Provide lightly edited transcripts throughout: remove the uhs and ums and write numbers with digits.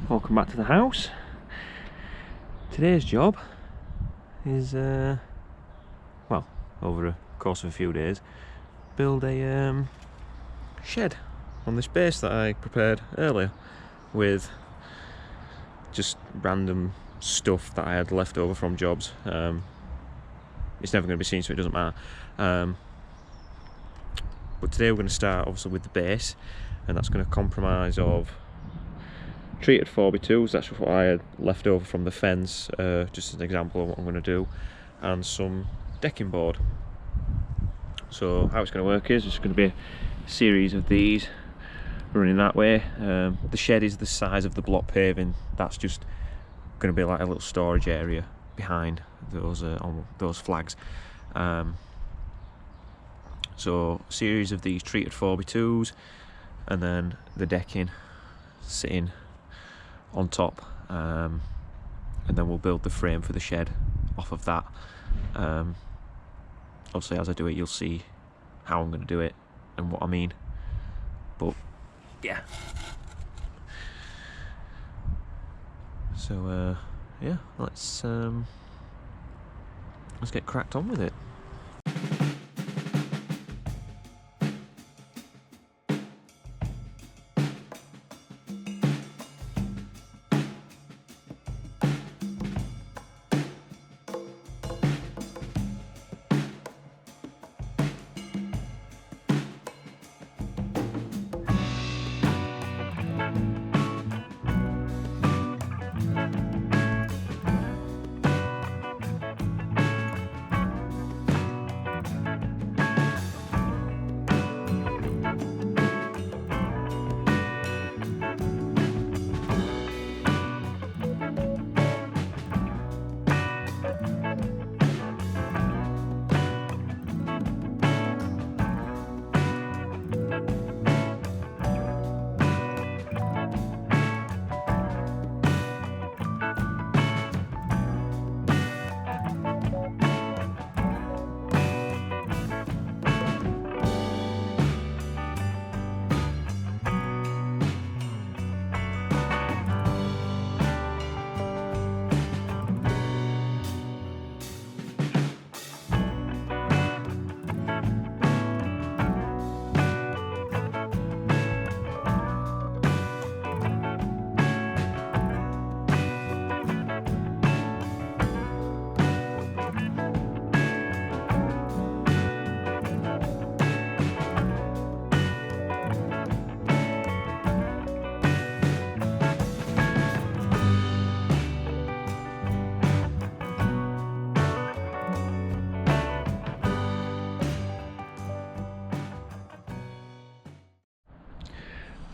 Welcome back to the house. Today's job is, well, over a course of a few days, build a shed on this base that I prepared earlier with just random stuff that I had left over from jobs. It's never going to be seen, so it doesn't matter. But today we're going to start obviously with the base, and that's going to comprise of treated 4x2s, that's what I had left over from the fence, just as an example of what I'm going to do, and some decking board. So how it's going to work is it's going to be a series of these running that way. The shed is the size of the block paving. That's just going to be like a little storage area behind those on those flags. So a series of these treated 4x2s, and then the decking sitting on top, and then we'll build the frame for the shed off of that. Obviously as I do it you'll see how I'm going to do it and what I mean, but yeah. So yeah, let's get cracked on with it.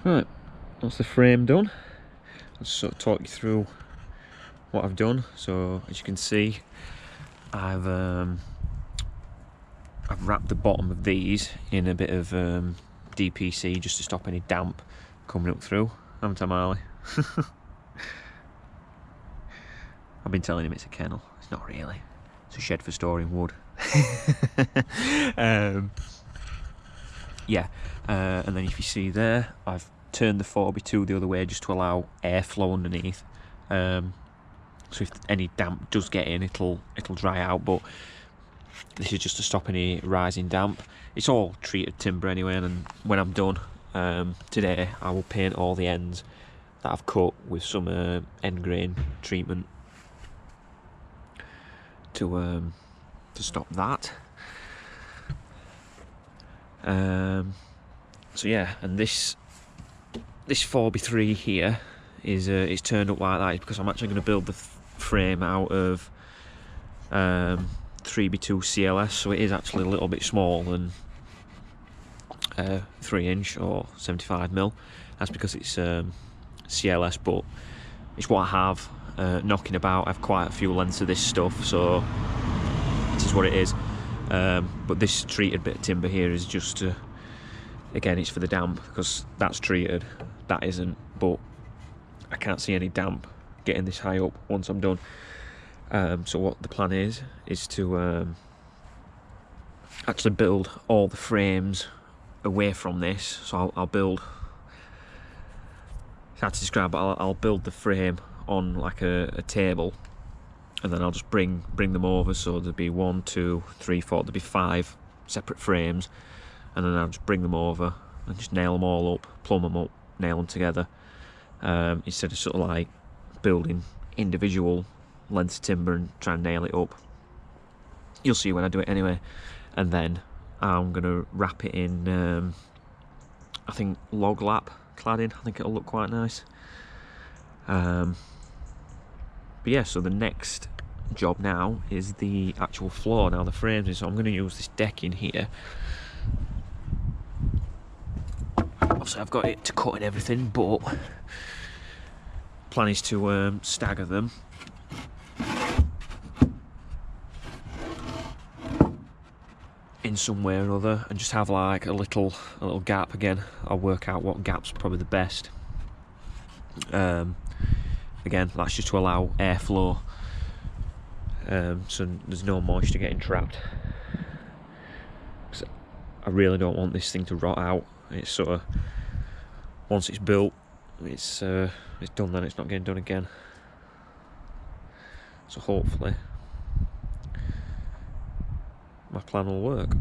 Right, that's the frame done. I'll sort of talk you through what I've done. So as you can see, I've wrapped the bottom of these in a bit of DPC just to stop any damp coming up through, haven't I, Marley? I've been telling him it's a kennel. It's not really. It's a shed for storing wood. Yeah, and then if you see there, I've turned the 4x2 the other way just to allow airflow underneath. So if any damp does get in, it'll dry out. But this is just to stop any rising damp. It's all treated timber anyway, and when I'm done today, I will paint all the ends that I've cut with some end grain treatment to stop that. So yeah, and this 4x3 here is turned up like that because I'm actually going to build the frame out of 3x2 CLS, so it is actually a little bit small than 3" or 75mm. That's because it's CLS, but it's what I have knocking about. I have quite a few lengths of this stuff, so this is what it is. But this treated bit of timber here is just to, again, it's for the damp because that's treated, that isn't, but I can't see any damp getting this high up once I'm done. So what the plan is to actually build all the frames away from this. So I'll build it's hard to describe, but I'll build the frame on like a table, and then I'll just bring them over. So there'd be 1, 2, 3, 4. There'd be 5 separate frames, and then I'll just bring them over and just nail them all up, plumb them up, nail them together, instead of sort of like building individual lengths of timber and try and nail it up. You'll see when I do it anyway. And then I'm gonna wrap it in I think log lap cladding. I think it'll look quite nice. But yeah, so the next job now is the actual floor. Now the frames, so I'm going to use this decking here. Obviously I've got it to cut and everything, but plan is to stagger them in some way or other, and just have like a little gap. Again, I'll work out what gap's probably the best. Again, that's just to allow airflow, so there's no moisture getting trapped. I really don't want this thing to rot out. It's sort of, once it's built, it's done, then it's not getting done again. So hopefully my plan will work.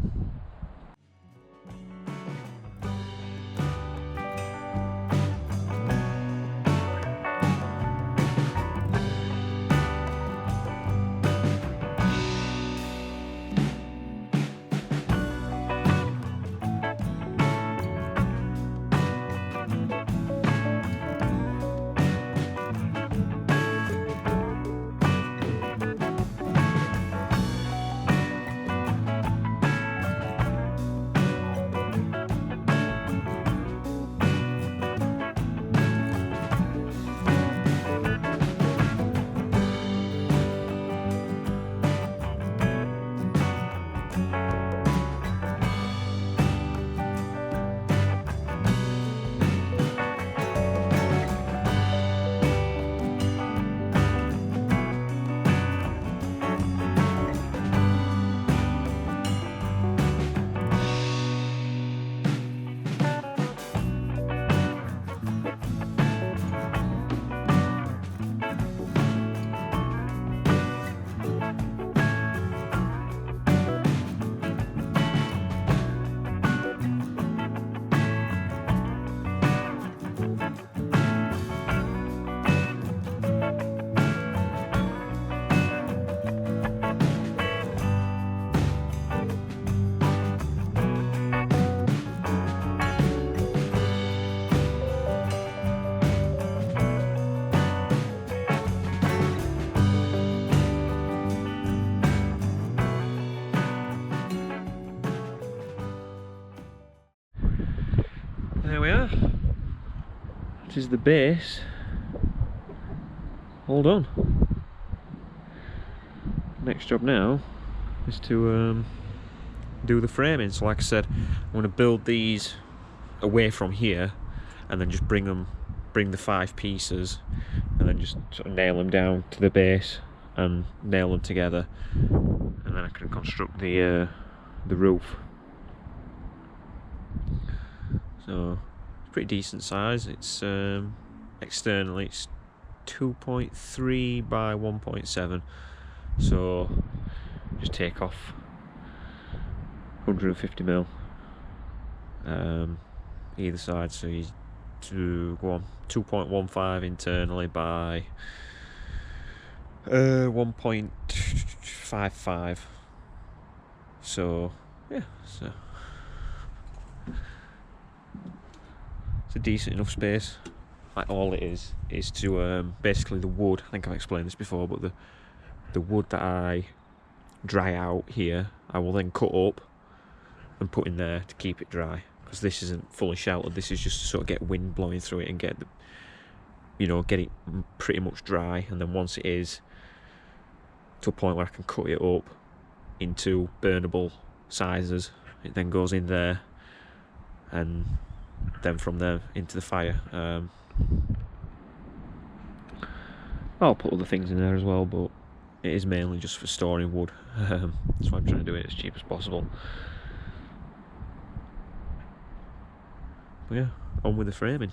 There we are. This is the base. All done. Next job now is to do the framing. So like I said, I'm going to build these away from here, and then just bring the 5 pieces, and then just sort of nail them down to the base and nail them together, and then I can construct the roof. So it's pretty decent size. It's externally it's 2.3 by 1.7. So just take off 150mm either side. So you to go on 2.15 internally by 1.55. So yeah, so it's a decent enough space. Like all it is to basically the wood. I think I've explained this before, but the wood that I dry out here, I will then cut up and put in there to keep it dry, because this isn't fully sheltered. This is just to sort of get wind blowing through it and get get it pretty much dry. And then once it is to a point where I can cut it up into burnable sizes, it then goes in there, and then from there into the fire. I'll put other things in there as well, but it is mainly just for storing wood. That's why I'm trying to do it as cheap as possible. But yeah, on with the framing.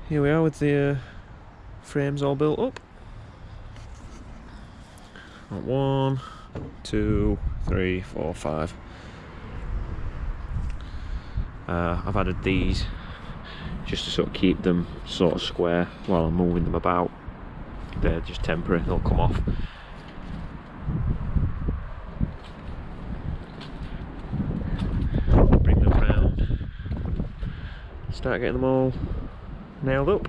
here we are with the frames all built up. 1, 2, 3, 4, 5. I've added these just to sort of keep them sort of square while I'm moving them about. They're just temporary, they'll come off. Bring them round, start getting them all nailed up.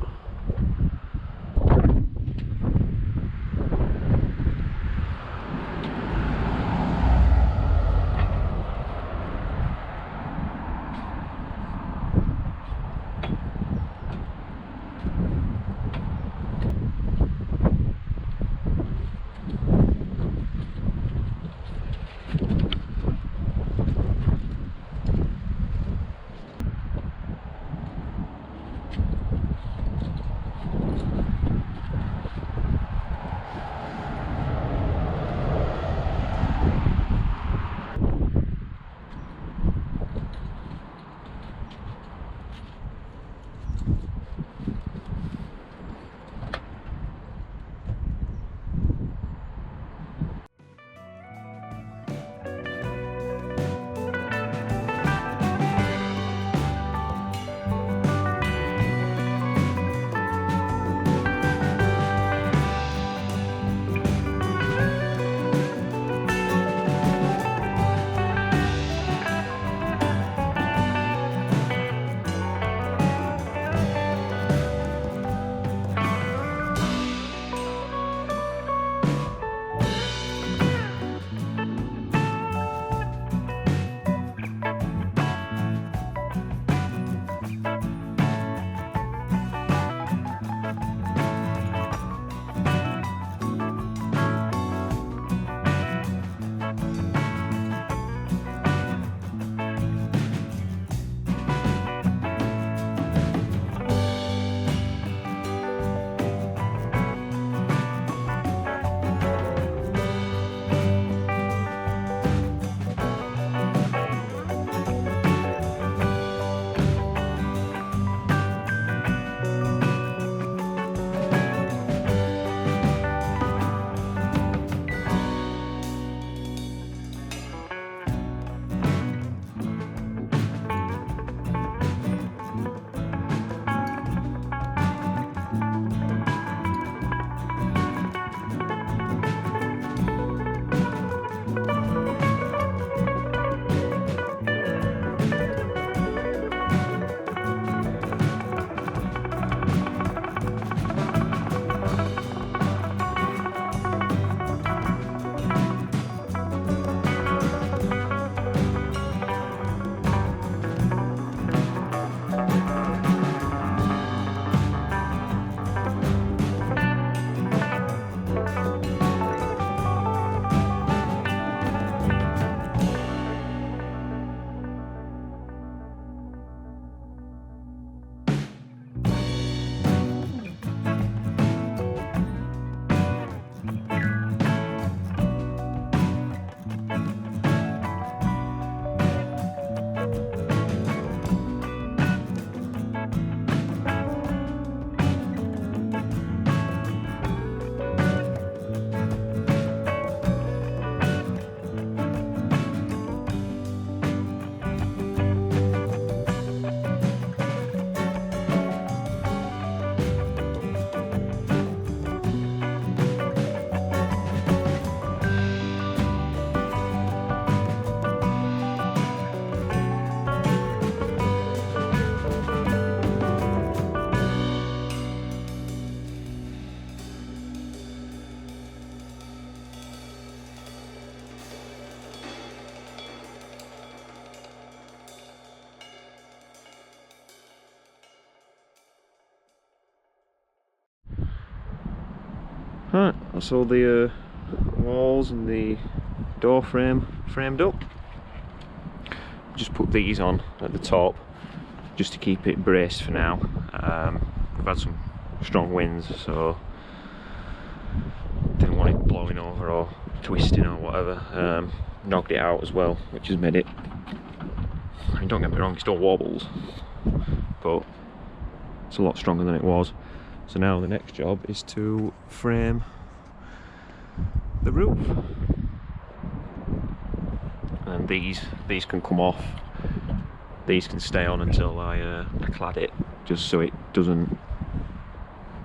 Right, that's all the walls and the door frame framed up. Just put these on at the top just to keep it braced for now. We've had some strong winds, so didn't want it blowing over or twisting or whatever. Knocked it out as well, which has made it, I mean, don't get me wrong, it still wobbles, but It's a lot stronger than it was. So now the next job is to frame the roof. And these can come off. These can stay on until I clad it, just so it doesn't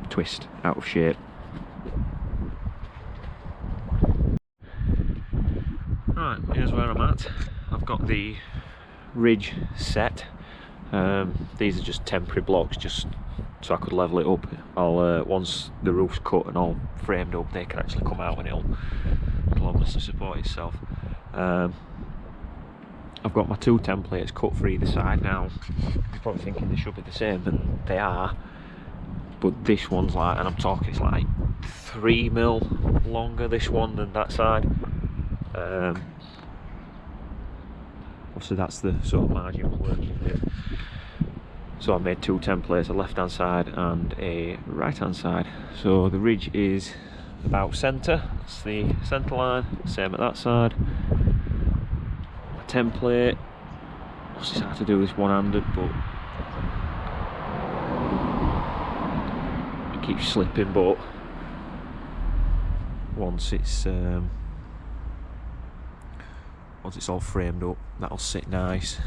twist out of shape. Right, here's where I'm at. I've got the ridge set. These are just temporary blocks, just so I could level it up. I'll once the roof's cut and all framed up, they can actually come out and it'll obviously support itself. I've got my 2 templates cut for either side now. You're probably thinking they should be the same, and they are. But this one's like, and I'm talking, it's like 3 mil longer, this one, than that side. Obviously that's the sort of margin I'm working with. So I made 2 templates, a left hand side and a right hand side. So the ridge is about centre, that's the centre line, same at that side. My template, obviously it's hard to do this one-handed, but it keeps slipping, but once it's all framed up, that'll sit nice.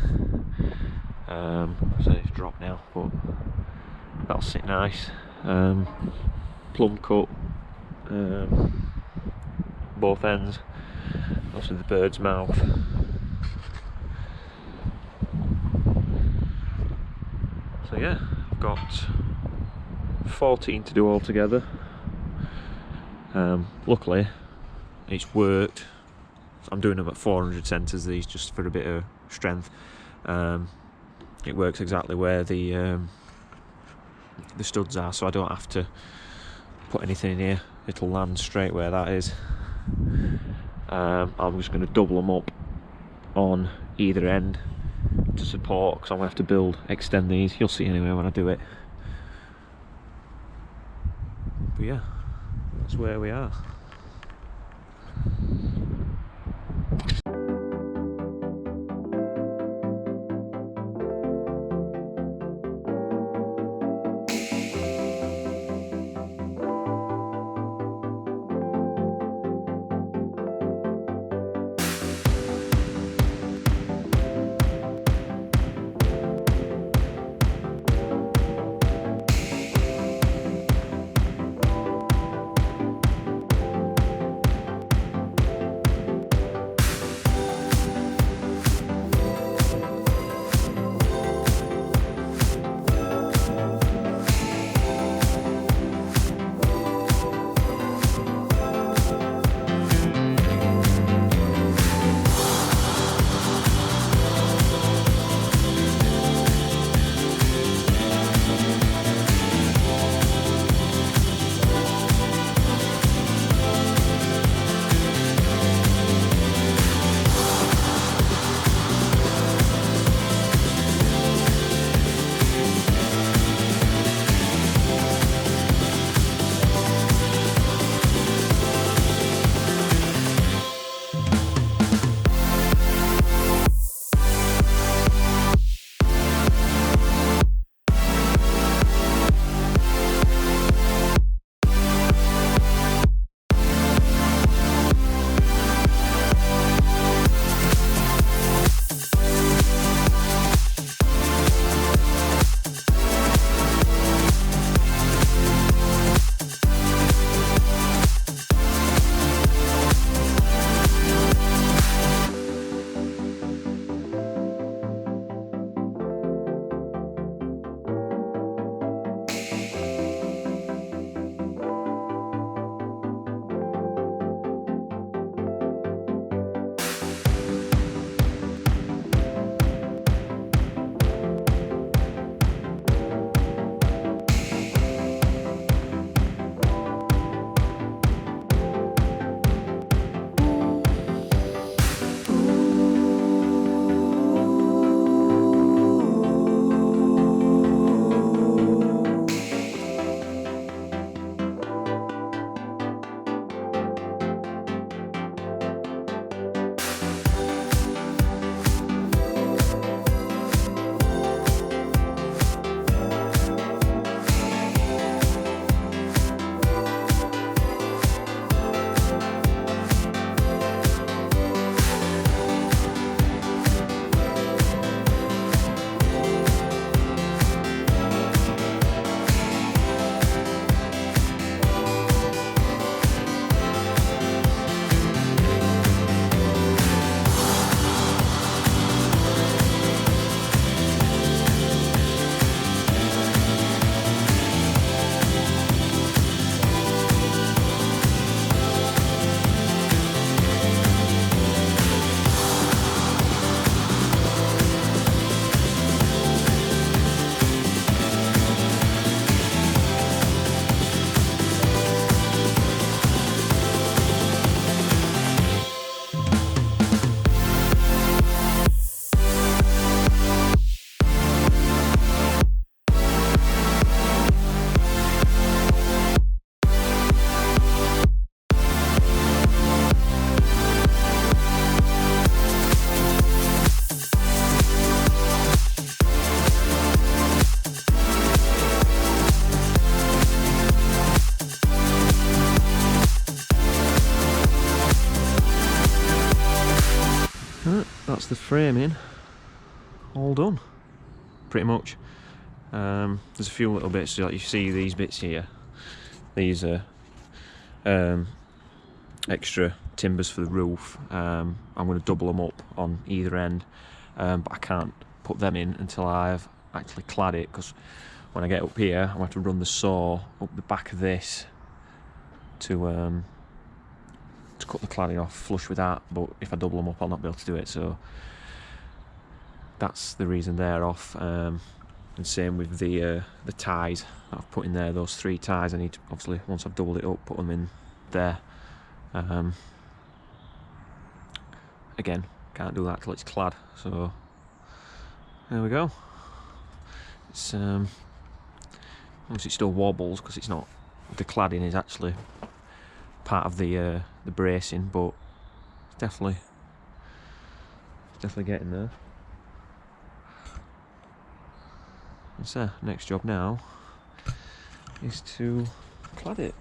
So it's dropped now, but that'll sit nice. Plumb cut both ends, also the bird's mouth. So yeah, I've got 14 to do altogether. Luckily it's worked. I'm doing them at 400 centres, these, just for a bit of strength. It works exactly where the studs are, so I don't have to put anything in here. It'll land straight where that is. I'm just going to double them up on either end to support, because I'm going to have to extend these. You'll see anyway when I do it. But yeah, that's where we are. So yeah, I've got 14 to do altogether. Luckily it's worked. I'm doing them at 400 centres, these, just for a bit of strength. It works exactly where the studs are, so I don't have to put anything in here. It'll land straight where that is. I'm just going to double them up on either end to support, because I'm going to have to extend these. You'll see anyway when I do it. But yeah, that's where we are. So yeah, that's where we are. that's the framing all done, pretty much. There's a few little bits, like you see these bits here. These are extra timbers for the roof. I'm going to double them up on either end, but I can't put them in until I've actually clad it, because when I get up here I have to run the saw up the back of this to cut the cladding off flush with that, but if I double them up I'll not be able to do it, so that's the reason they're off. And same with the ties that I've put in there, those 3 ties. I need to, obviously, once I've doubled it up, put them in there. Again, can't do that till it's clad, so there we go. It's obviously it still wobbles because it's not, the cladding is actually part of the bracing, but it's definitely getting there. So next job now is to clad it.